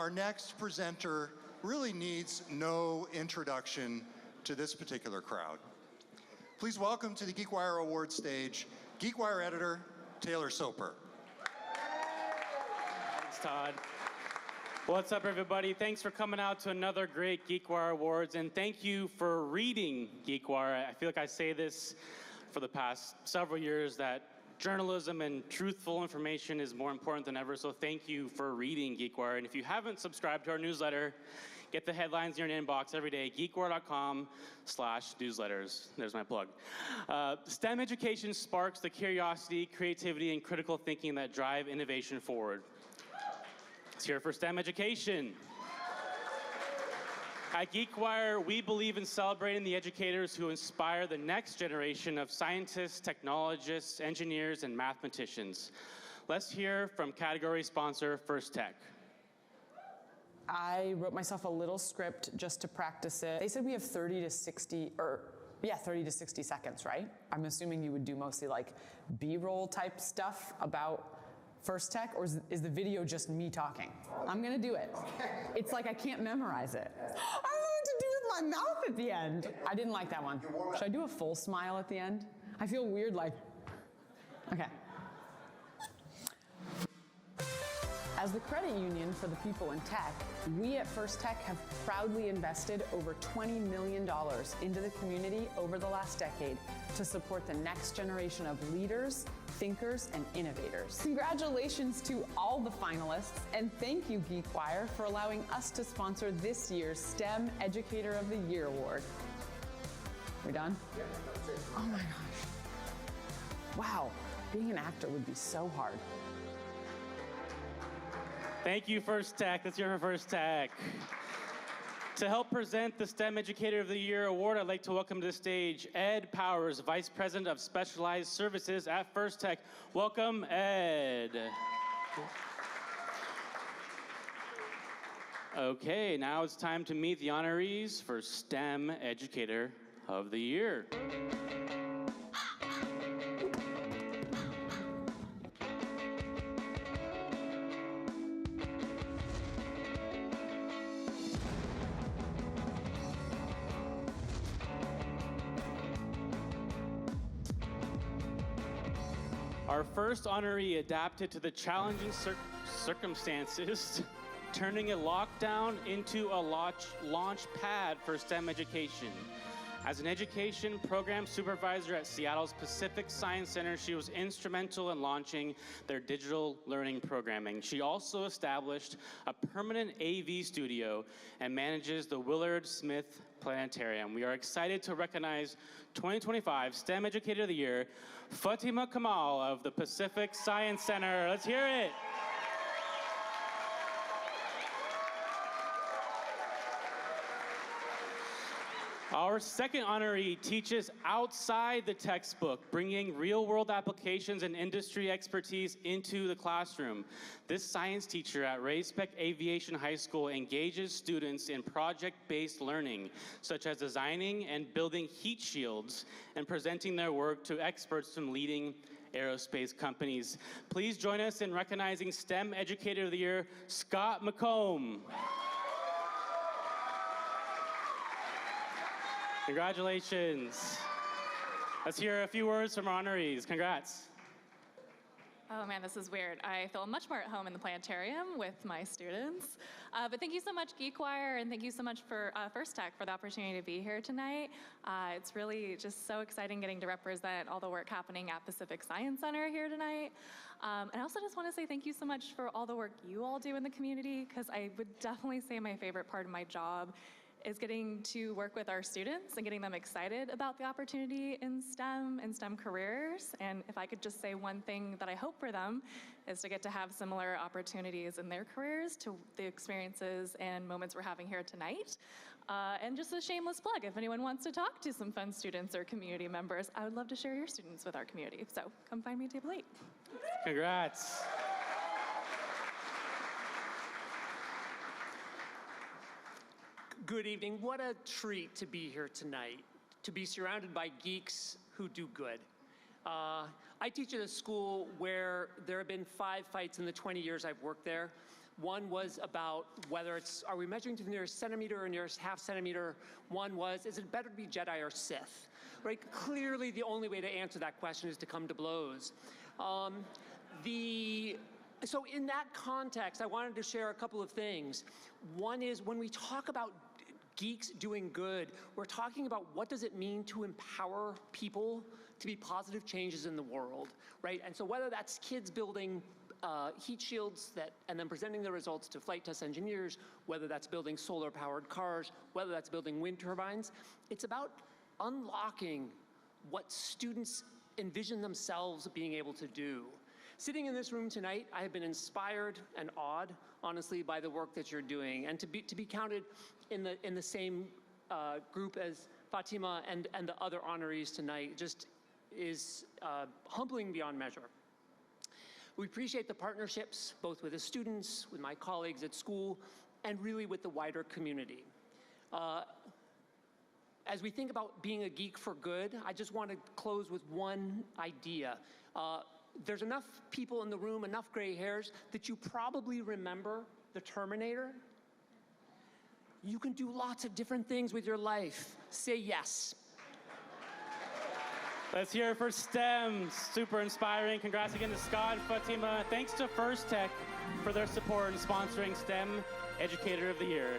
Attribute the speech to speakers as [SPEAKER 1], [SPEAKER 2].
[SPEAKER 1] Our next presenter really needs no introduction to this particular crowd. Please welcome to the GeekWire Awards stage, GeekWire editor, Taylor Soper.
[SPEAKER 2] Thanks, Todd. What's up, everybody? Thanks for coming out to another great GeekWire Awards, and thank you for reading GeekWire. I feel like I say this for the past several years that journalism and truthful information is more important than ever, so thank you for reading GeekWire. And if you haven't subscribed to our newsletter, get the headlines in your inbox every day, geekwire.com/newsletters. There's my plug. STEM education sparks the curiosity, creativity, and critical thinking that drive innovation forward. It's here for STEM education. At GeekWire, we believe in celebrating the educators who inspire the next generation of scientists, technologists, engineers, and mathematicians. Let's hear from category sponsor First Tech.
[SPEAKER 3] I wrote myself a little script just to practice it. They said we have 30 to 60 seconds, right? I'm assuming you would do mostly like B-roll type stuff about First Tech, or is the video just me talking? I'm gonna do it. It's like I can't memorize it. I don't know what to do with my mouth at the end. I didn't like that one. Should I do a full smile at the end? I feel weird like, okay. As the credit union for the people in tech, we at First Tech have proudly invested over $20 million into the community over the last decade to support the next generation of leaders, thinkers, and innovators. Congratulations to all the finalists, and thank you, GeekWire, for allowing us to sponsor this year's STEM Educator of the Year Award. We done?
[SPEAKER 4] Yeah, that's it.
[SPEAKER 3] Oh my gosh. Wow, being an actor would be so hard.
[SPEAKER 2] Thank you, First Tech. Let's hear for First Tech. To help present the STEM Educator of the Year Award, I'd like to welcome to the stage Ed Powers, Vice President of Specialized Services at First Tech. Welcome, Ed. Okay, now it's time to meet the honorees for STEM Educator of the Year. Our first honoree adapted to the challenging circumstances, turning a lockdown into a launch pad for STEM education. As an education program supervisor at Seattle's Pacific Science Center, she was instrumental in launching their digital learning programming. She also established a permanent AV studio and manages the Willard Smith Planetarium. We are excited to recognize 2025 STEM Educator of the Year, Fatima Kamal of the Pacific Science Center. Let's hear it. Our second honoree teaches outside the textbook, bringing real-world applications and industry expertise into the classroom. This science teacher at Raisbeck Aviation High School engages students in project-based learning, such as designing and building heat shields and presenting their work to experts from leading aerospace companies. Please join us in recognizing STEM Educator of the Year, Scott McComb. Congratulations. Let's hear a few words from our honorees. Congrats.
[SPEAKER 5] Oh man, this is weird. I feel much more at home in the planetarium with my students. But thank you so much, GeekWire, and thank you so much for First Tech for the opportunity to be here tonight. It's really just so exciting getting to represent all the work happening at Pacific Science Center here tonight. And I also just want to say thank you so much for all the work you all do in the community, because I would definitely say my favorite part of my job is getting to work with our students and getting them excited about the opportunity in STEM and STEM careers. And if I could just say one thing that I hope for them is to get to have similar opportunities in their careers to the experiences and moments we're having here tonight. And just a shameless plug, if anyone wants to talk to some fun students or community members, I would love to share your students with our community. So come find me at table 8.
[SPEAKER 2] Congrats.
[SPEAKER 6] Good evening. What a treat to be here tonight, to be surrounded by geeks who do good. I teach at a school where there have been 5 fights in the 20 years I've worked there, One was about whether it's, are we measuring to the nearest centimeter or nearest half centimeter? One was, is it better to be Jedi or Sith? Right? Clearly, the only way to answer that question is to come to blows. So in that context, I wanted to share a couple of things. One is when we talk about geeks doing good, we're talking about what does it mean to empower people to be positive changes in the world, right? And so whether that's kids building heat shields and then presenting the results to flight test engineers, whether that's building solar-powered cars, whether that's building wind turbines, it's about unlocking what students envision themselves being able to do. Sitting in this room tonight, I have been inspired and awed, honestly, by the work that you're doing, and to be counted in the same group as Fatima and the other honorees tonight just is humbling beyond measure. We appreciate the partnerships, both with the students, with my colleagues at school, and really with the wider community. As we think about being a geek for good, I just want to close with one idea. There's enough people in the room, enough gray hairs, that you probably remember the Terminator. You can do lots of different things with your life. Say yes.
[SPEAKER 2] Let's hear it for STEM. Super inspiring. Congrats again to Scott and Fatima. Thanks to First Tech for their support in sponsoring STEM Educator of the Year.